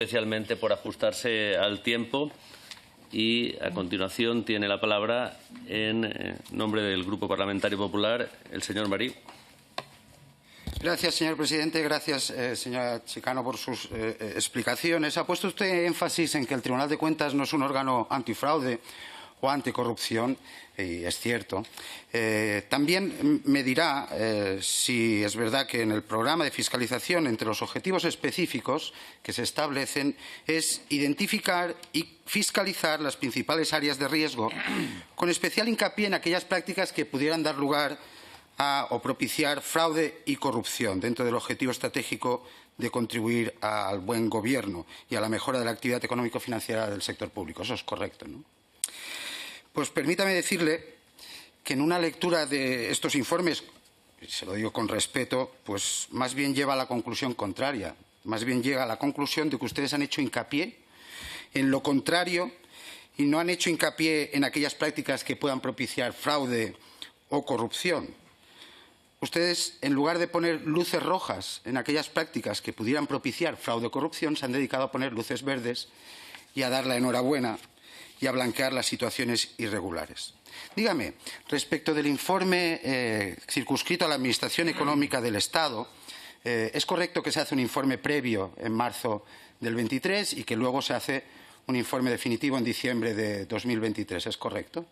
especialmente por ajustarse al tiempo y a continuación tiene la palabra en nombre del Grupo Parlamentario Popular el señor Marí. Gracias, señor presidente. Gracias, señora Chicano, por sus explicaciones. Ha puesto usted énfasis en que el Tribunal de Cuentas no es un órgano antifraude o anticorrupción, y es cierto. También me dirá si es verdad que en el programa de fiscalización, entre los objetivos específicos que se establecen, es identificar y fiscalizar las principales áreas de riesgo, con especial hincapié en aquellas prácticas que pudieran dar lugar o propiciar fraude y corrupción dentro del objetivo estratégico de contribuir al buen gobierno y a la mejora de la actividad económico-financiera del sector público. Eso es correcto, ¿no? Pues permítame decirle que en una lectura de estos informes, se lo digo con respeto, pues más bien lleva a la conclusión contraria. Más bien llega a la conclusión de que ustedes han hecho hincapié en lo contrario y no han hecho hincapié en aquellas prácticas que puedan propiciar fraude o corrupción. Ustedes, en lugar de poner luces rojas en aquellas prácticas que pudieran propiciar fraude o corrupción, se han dedicado a poner luces verdes y a dar la enhorabuena y a blanquear las situaciones irregulares. Dígame, respecto del informe circunscrito a la Administración Económica del Estado, ¿es correcto que se hace un informe previo en marzo del 23 y que luego se hace un informe definitivo en diciembre de 2023? ¿Es correcto?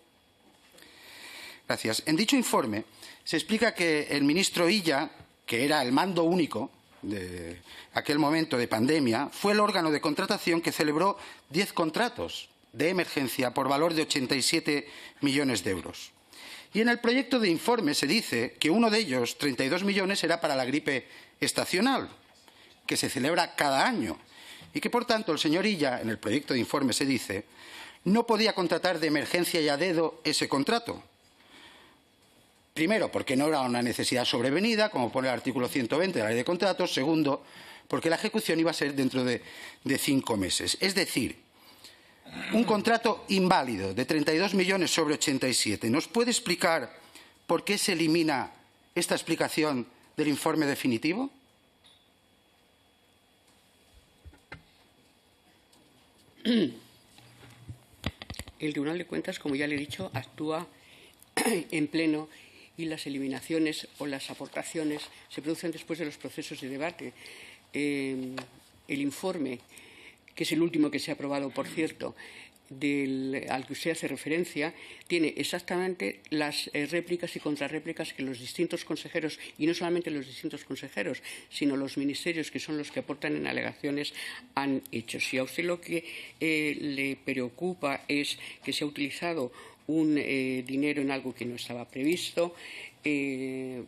Gracias. En dicho informe se explica que el ministro Illa, que era el mando único de aquel momento de pandemia, fue el órgano de contratación que celebró 10 contratos de emergencia por valor de 87 millones de euros. Y en el proyecto de informe se dice que uno de ellos, 32 millones, era para la gripe estacional, que se celebra cada año, y que, por tanto, el señor Illa, en el proyecto de informe se dice, no podía contratar de emergencia y a dedo ese contrato. Primero, porque no era una necesidad sobrevenida, como pone el artículo 120 de la Ley de Contratos. Segundo, porque la ejecución iba a ser dentro de 5 meses. Es decir, un contrato inválido de 32 millones sobre 87. ¿Nos puede explicar por qué se elimina esta explicación del informe definitivo? El Tribunal de Cuentas, como ya le he dicho, actúa en pleno y las eliminaciones o las aportaciones se producen después de los procesos de debate. El informe, que es el último que se ha aprobado, por cierto, al que usted hace referencia, tiene exactamente las réplicas y contrarréplicas que los distintos consejeros, y no solamente los distintos consejeros, sino los ministerios, que son los que aportan en alegaciones, han hecho. Si a usted lo que le preocupa es que se ha utilizado un dinero en algo que no estaba previsto, le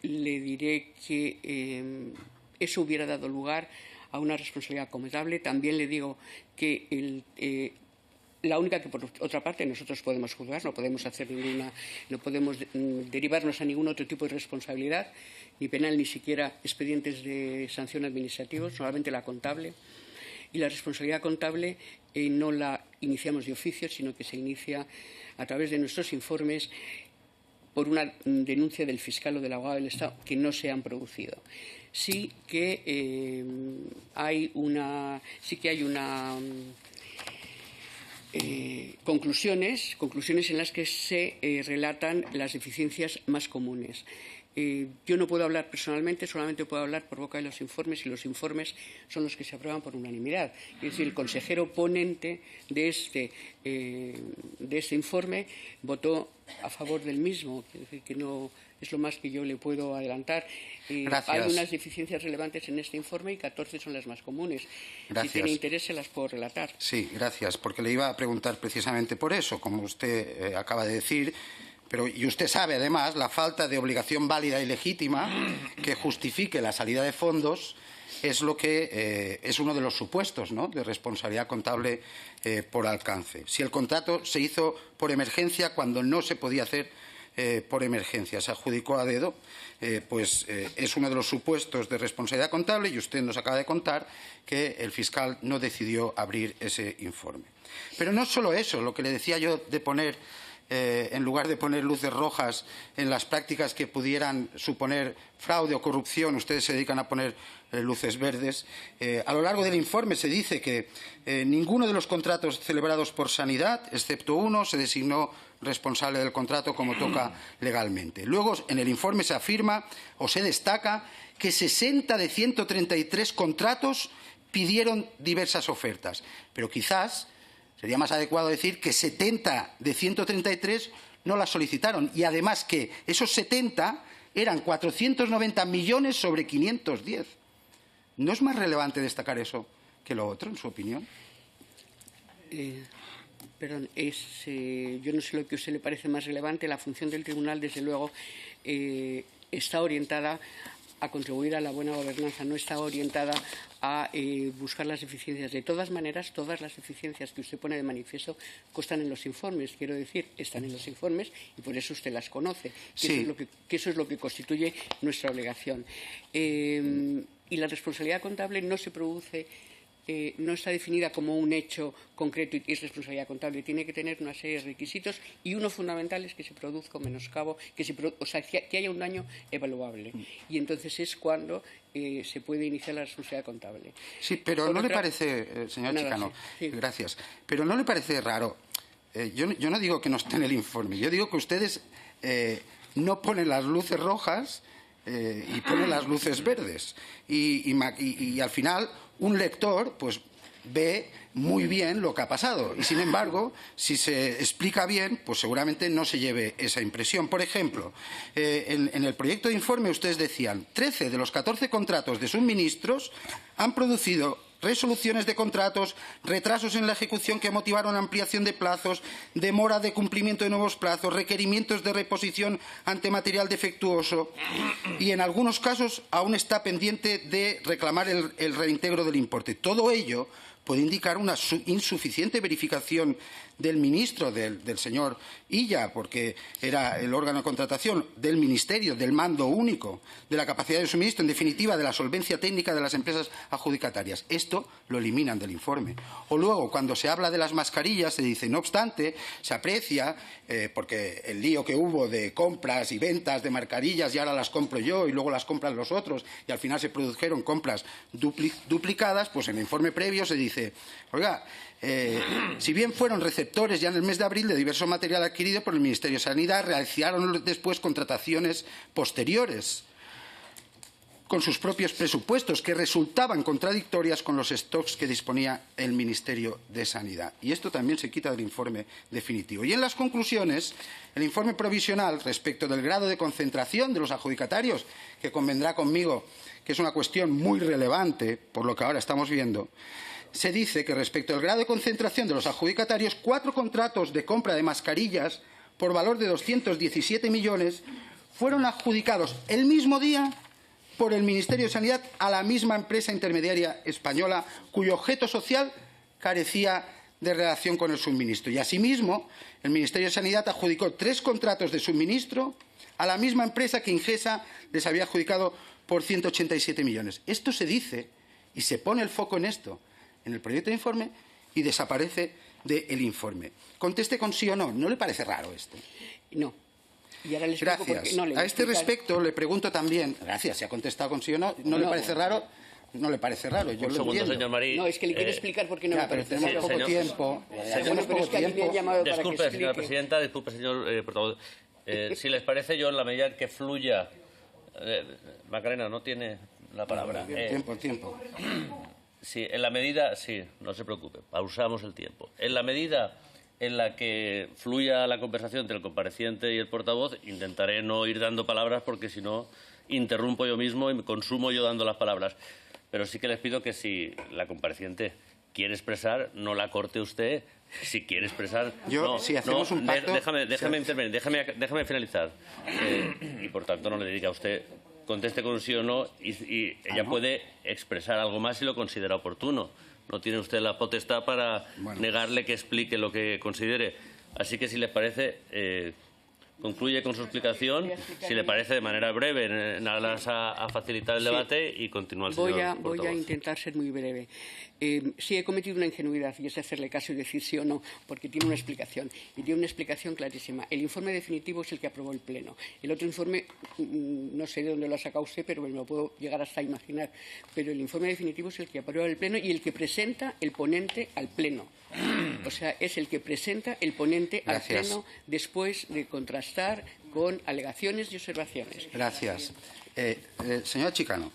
diré que eso hubiera dado lugar a una responsabilidad conmutable. También le digo que la única que, por otra parte, nosotros podemos juzgar, no podemos hacer no podemos derivarnos a ningún otro tipo de responsabilidad, ni penal, ni siquiera expedientes de sanción administrativos, solamente la contable. Y la responsabilidad contable no la iniciamos de oficio, sino que se inicia a través de nuestros informes por una denuncia del fiscal o del abogado del Estado que no se han producido. Sí que hay conclusiones en las que se relatan las deficiencias más comunes. Yo no puedo hablar personalmente, solamente puedo hablar por boca de los informes, y los informes son los que se aprueban por unanimidad. Es decir, el consejero ponente de este informe votó a favor del mismo, es decir, que no es lo más que yo le puedo adelantar. Hay unas deficiencias relevantes en este informe y 14 son las más comunes. Gracias. Si tiene interés, se las puedo relatar. Sí, gracias, porque le iba a preguntar precisamente por eso, como usted acaba de decir. Y usted sabe, además, la falta de obligación válida y legítima que justifique la salida de fondos es lo que es uno de los supuestos, ¿no?, de responsabilidad contable por alcance. Si el contrato se hizo por emergencia cuando no se podía hacer por emergencia, se adjudicó a dedo, es uno de los supuestos de responsabilidad contable, y usted nos acaba de contar que el fiscal no decidió abrir ese informe. Pero no solo eso, lo que le decía yo de poner en lugar de poner luces rojas en las prácticas que pudieran suponer fraude o corrupción, ustedes se dedican a poner luces verdes. A lo largo del informe se dice que ninguno de los contratos celebrados por Sanidad, excepto uno, se designó responsable del contrato como toca legalmente. Luego, en el informe se afirma o se destaca que 60 de 133 contratos pidieron diversas ofertas, pero quizás sería más adecuado decir que 70 de 133 no las solicitaron y además que esos 70 eran 490 millones sobre 510. ¿No es más relevante destacar eso que lo otro, en su opinión? Perdón, yo no sé lo que a usted le parece más relevante. La función del tribunal, desde luego, está orientada a contribuir a la buena gobernanza, no está orientada a buscar las eficiencias. De todas maneras, todas las eficiencias que usted pone de manifiesto constan en los informes. Quiero decir, están en los informes y por eso usted las conoce. Sí. Eso es lo que constituye nuestra obligación. Y la responsabilidad contable no se produce, no está definida como un hecho concreto y es responsabilidad contable. Tiene que tener una serie de requisitos y uno fundamental es que se produzca un menoscabo, que haya un daño evaluable. Y entonces es cuando se puede iniciar la responsabilidad contable. Sí, pero ¿no le parece, señor Chicano? Sí. Gracias. Pero ¿no le parece raro? Yo no digo que no esté en el informe. Yo digo que ustedes no ponen las luces rojas y ponen las luces verdes. Y al final un lector pues ve muy bien lo que ha pasado y, sin embargo, si se explica bien, pues seguramente no se lleve esa impresión. Por ejemplo, en el proyecto de informe ustedes decían 13 de los 14 contratos de suministros han producido resoluciones de contratos, retrasos en la ejecución que motivaron ampliación de plazos, demora de cumplimiento de nuevos plazos, requerimientos de reposición ante material defectuoso y, en algunos casos, aún está pendiente de reclamar el reintegro del importe. Todo ello puede indicar una insuficiente verificación del ministro, del señor Illa, porque era el órgano de contratación del Ministerio, del mando único, de la capacidad de suministro, en definitiva, de la solvencia técnica de las empresas adjudicatarias. Esto lo eliminan del informe. O luego, cuando se habla de las mascarillas, se dice, no obstante, se aprecia, porque el lío que hubo de compras y ventas de mascarillas y ahora las compro yo y luego las compran los otros y al final se produjeron compras duplicadas, pues en el informe previo se dice, oiga, si bien fueron receptores ya en el mes de abril de diverso material adquirido por el Ministerio de Sanidad, realizaron después contrataciones posteriores con sus propios presupuestos que resultaban contradictorias con los stocks que disponía el Ministerio de Sanidad. Y esto también se quita del informe definitivo. Y en las conclusiones, el informe provisional respecto del grado de concentración de los adjudicatarios, que convendrá conmigo que es una cuestión muy relevante por lo que ahora estamos viendo, se dice que respecto al grado de concentración de los adjudicatarios, 4 contratos de compra de mascarillas por valor de 217 millones fueron adjudicados el mismo día por el Ministerio de Sanidad a la misma empresa intermediaria española cuyo objeto social carecía de relación con el suministro. Y asimismo, el Ministerio de Sanidad adjudicó 3 contratos de suministro a la misma empresa que Ingesa les había adjudicado por 187 millones. Esto se dice y se pone el foco en esto en el proyecto de informe y desaparece del informe. Conteste con sí o no. ¿No le parece raro esto? No. Y ahora le explico Gracias. por qué. No, le a este explicar. respecto le pregunto también, gracias, si ha contestado con sí o no, ¿no le parece raro? No le parece raro, yo Un lo segundo, entiendo. señor Marí. No, es que le quiero explicar por qué no Ya, me pero parece tenemos raro. poco señor. tiempo. Bueno, Tenemos pero poco es que a mí me han tiempo. llamado para que Disculpe, señora explique. presidenta, disculpe, señor portavoz. Si les parece, yo en la medida en que fluya... Macarena, no tiene la palabra. Tiempo. Sí, en la medida... Sí, no se preocupe, pausamos el tiempo. En la medida en la que fluya la conversación entre el compareciente y el portavoz, intentaré no ir dando palabras porque si no interrumpo yo mismo y me consumo yo dando las palabras. Pero sí que les pido que si la compareciente quiere expresar, no la corte usted. Si quiere expresar... Si hacemos un pacto... Déjame intervenir, déjame finalizar. Y por tanto no le diga a usted, conteste con un sí o no y ella puede expresar algo más si lo considera oportuno. No tiene usted la potestad para negarle que explique lo que considere. Así que si les parece, concluye con su explicación, si le parece, de manera breve, en aras a facilitar el debate, y continúa el señor portavoz. Voy a intentar ser muy breve. Sí, he cometido una ingenuidad, y es hacerle caso y decir sí o no, porque tiene una explicación, y tiene una explicación clarísima. El informe definitivo es el que aprobó el Pleno. El otro informe, no sé de dónde lo ha sacado usted, pero me lo puedo llegar hasta a imaginar. Pero el informe definitivo es el que aprueba el Pleno y el que presenta el ponente al Pleno. O sea, es el que presenta el ponente al Pleno después de contrastar con alegaciones y observaciones. Gracias. Señora Chicano,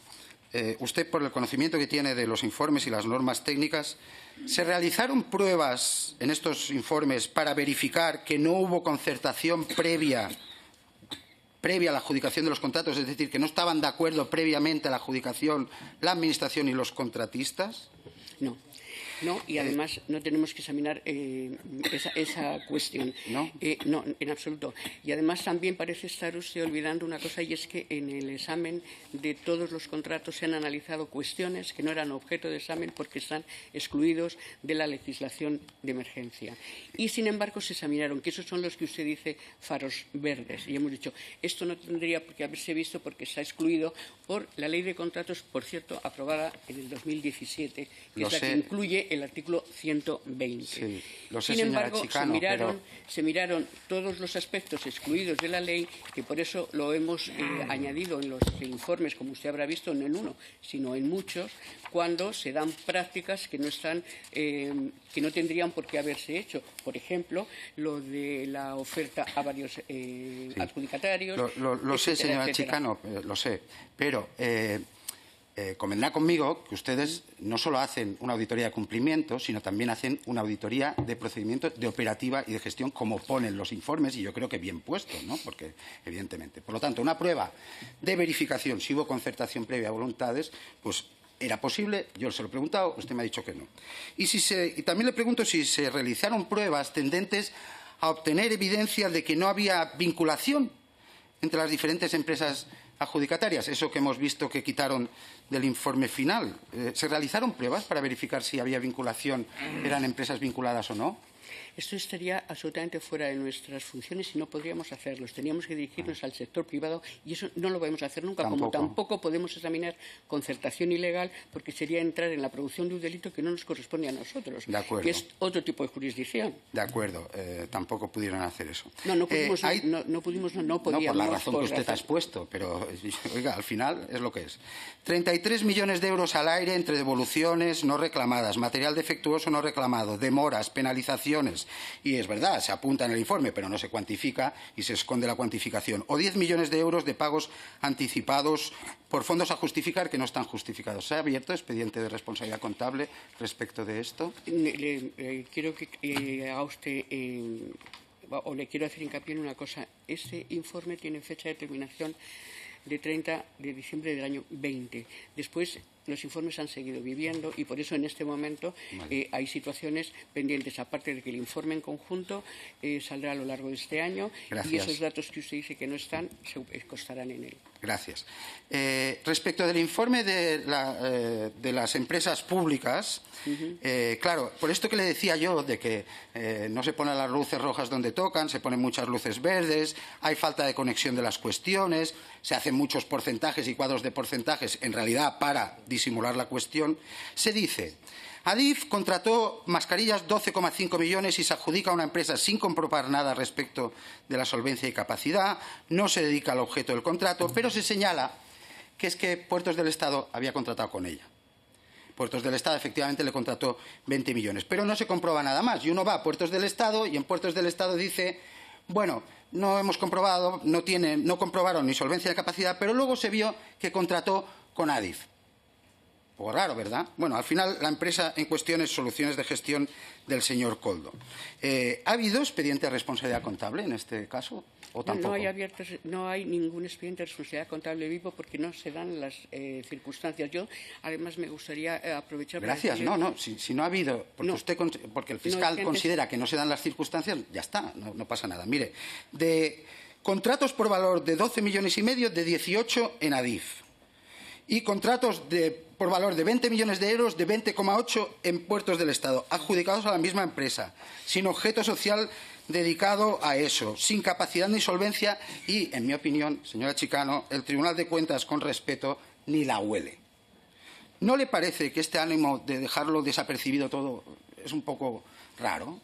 usted, por el conocimiento que tiene de los informes y las normas técnicas, ¿se realizaron pruebas en estos informes para verificar que no hubo concertación previa a la adjudicación de los contratos? Es decir, que no estaban de acuerdo previamente a la adjudicación la Administración y los contratistas. No. No, y además no tenemos que examinar esa cuestión. ¿No? No, en absoluto. Y además también parece estar usted olvidando una cosa, y es que en el examen de todos los contratos se han analizado cuestiones que no eran objeto de examen porque están excluidos de la legislación de emergencia. Y, sin embargo, se examinaron, que esos son los que usted dice faros verdes. Y hemos dicho, esto no tendría por qué haberse visto porque está excluido por la Ley de Contratos, por cierto, aprobada en el 2017, que es la que incluye el artículo 120. Sí, lo sé, sin embargo, Chicano, se miraron todos los aspectos excluidos de la ley, que por eso lo hemos añadido en los informes, como usted habrá visto, no en uno, sino en muchos, cuando se dan prácticas que no están, que no tendrían por qué haberse hecho. Por ejemplo, lo de la oferta a varios adjudicatarios. Lo sé, señora Chicano, lo sé, pero convendrá conmigo que ustedes no solo hacen una auditoría de cumplimiento, sino también hacen una auditoría de procedimientos de operativa y de gestión, como ponen los informes, y yo creo que bien puestos, ¿no? Porque, evidentemente. Por lo tanto, una prueba de verificación, si hubo concertación previa a voluntades, pues era posible. Yo se lo he preguntado, usted me ha dicho que no. Y también le pregunto si se realizaron pruebas tendentes a obtener evidencia de que no había vinculación entre las diferentes empresas adjudicatarias, eso que hemos visto que quitaron del informe final. ¿Se realizaron pruebas para verificar si había vinculación, eran empresas vinculadas o no? Esto estaría absolutamente fuera de nuestras funciones y no podríamos hacerlo. Teníamos que dirigirnos al sector privado y eso no lo podemos hacer nunca, como tampoco podemos examinar concertación ilegal, porque sería entrar en la producción de un delito que no nos corresponde a nosotros, que es otro tipo de jurisdicción. De acuerdo, tampoco pudieron hacer eso. No pudimos, no podíamos. No, por la razón que usted ha expuesto, pero, oiga, al final es lo que es. 33 millones de euros al aire entre devoluciones no reclamadas, material defectuoso no reclamado, demoras, penalizaciones. Y es verdad, se apunta en el informe, pero no se cuantifica y se esconde la cuantificación. O 10 millones de euros de pagos anticipados por fondos a justificar que no están justificados. ¿Se ha abierto expediente de responsabilidad contable respecto de esto? Quiero que haga usted, o le quiero hacer hincapié en una cosa. Este informe tiene fecha de terminación de 30 de diciembre del año 20. Después los informes han seguido viviendo y por eso en este momento hay situaciones pendientes, aparte de que el informe en conjunto saldrá a lo largo de este año. Gracias. Y esos datos que usted dice que no están constarán en él. Gracias. Respecto del informe de las empresas públicas, claro, por esto que le decía yo, de que no se ponen las luces rojas donde tocan, se ponen muchas luces verdes, hay falta de conexión de las cuestiones, se hacen muchos porcentajes y cuadros de porcentajes, en realidad para disimular la cuestión, se dice: Adif contrató mascarillas 12,5 millones y se adjudica a una empresa sin comprobar nada respecto de la solvencia y capacidad, no se dedica al objeto del contrato, pero se señala que es que Puertos del Estado había contratado con ella. Puertos del Estado efectivamente le contrató 20 millones, pero no se comprueba nada más. Y uno va a Puertos del Estado y en Puertos del Estado dice, bueno, no hemos comprobado, no comprobaron ni solvencia ni capacidad, pero luego se vio que contrató con Adif. Un poco raro, ¿verdad? Bueno, al final la empresa en cuestión es Soluciones de Gestión del señor Coldo. ¿Ha habido expediente de responsabilidad contable en este caso o tampoco? No hay ningún expediente de responsabilidad contable vivo porque no se dan las circunstancias. Yo, además, me gustaría aprovechar... Gracias. Si no ha habido, porque el fiscal considera que no se dan las circunstancias, ya está, no pasa nada. Mire, de contratos por valor de 12 millones y medio, de 18 en Adif. Y contratos por valor de 20 millones de euros, de 20,8 en Puertos del Estado, adjudicados a la misma empresa, sin objeto social dedicado a eso, sin capacidad ni solvencia y, en mi opinión, señora Chicano, el Tribunal de Cuentas, con respeto, ni la huele. ¿No le parece que este ánimo de dejarlo desapercibido todo es un poco raro?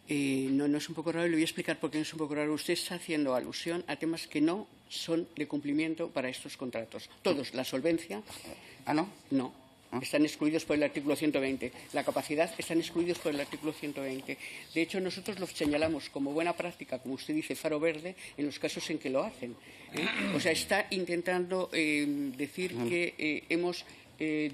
No es un poco raro y le voy a explicar por qué no es un poco raro. Usted está haciendo alusión a temas que no son de cumplimiento para estos contratos. Todos, la solvencia. ¿Ah, no? No. Están excluidos por el artículo 120. La capacidad están excluidos por el artículo 120. De hecho, nosotros los señalamos como buena práctica, como usted dice, faro verde, en los casos en que lo hacen. O sea, está intentando decir que hemos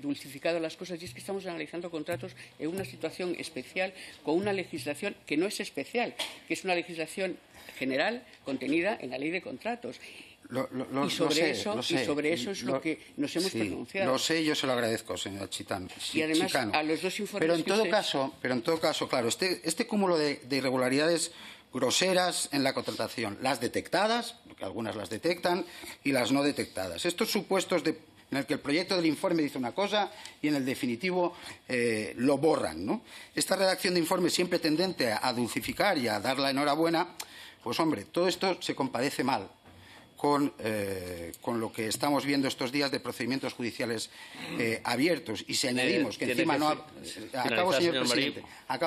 dulcificado las cosas, y es que estamos analizando contratos en una situación especial con una legislación que no es especial, que es una legislación general contenida en la Ley de Contratos. Y sobre eso es lo que nos hemos pronunciado. Lo sé, yo se lo agradezco, señora Chicano. Y además, a los dos informes pero en todo caso, claro, este cúmulo de irregularidades groseras en la contratación, las detectadas, porque algunas las detectan, y las no detectadas. Estos supuestos en el que el proyecto del informe dice una cosa y en el definitivo lo borran, ¿no? Esta redacción de informe siempre tendente a dulcificar y a dar la enhorabuena, pues hombre, todo esto se compadece mal con lo que estamos viendo estos días de procedimientos judiciales abiertos. Y si añadimos que encima no... Acabo,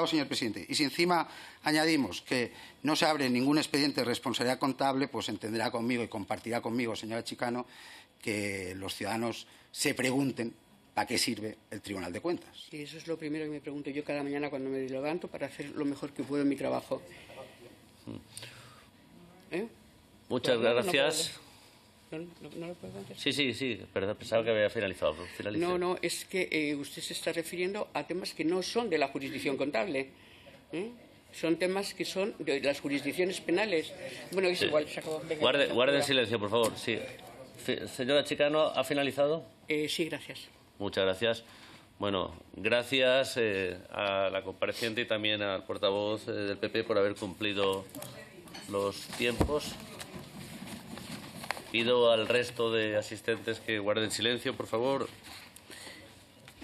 señor presidente. Y si encima añadimos que no se abre ningún expediente de responsabilidad contable, pues entenderá conmigo y compartirá conmigo, señora Chicano, que los ciudadanos se pregunten para qué sirve el Tribunal de Cuentas. Sí, eso es lo primero que me pregunto yo cada mañana cuando me levanto para hacer lo mejor que puedo en mi trabajo. Muchas gracias. ¿No lo puedo contestar? Sí, pero pensaba que había finalizado. No, es que usted se está refiriendo a temas que no son de la jurisdicción contable. Son temas que son de las jurisdicciones penales. Bueno, es igual. Guarde silencio, por favor. Sí. Señora Chicano, ¿ha finalizado? Sí, gracias. Muchas gracias. Bueno, gracias a la compareciente y también al portavoz del PP por haber cumplido los tiempos. Pido al resto de asistentes que guarden silencio, por favor.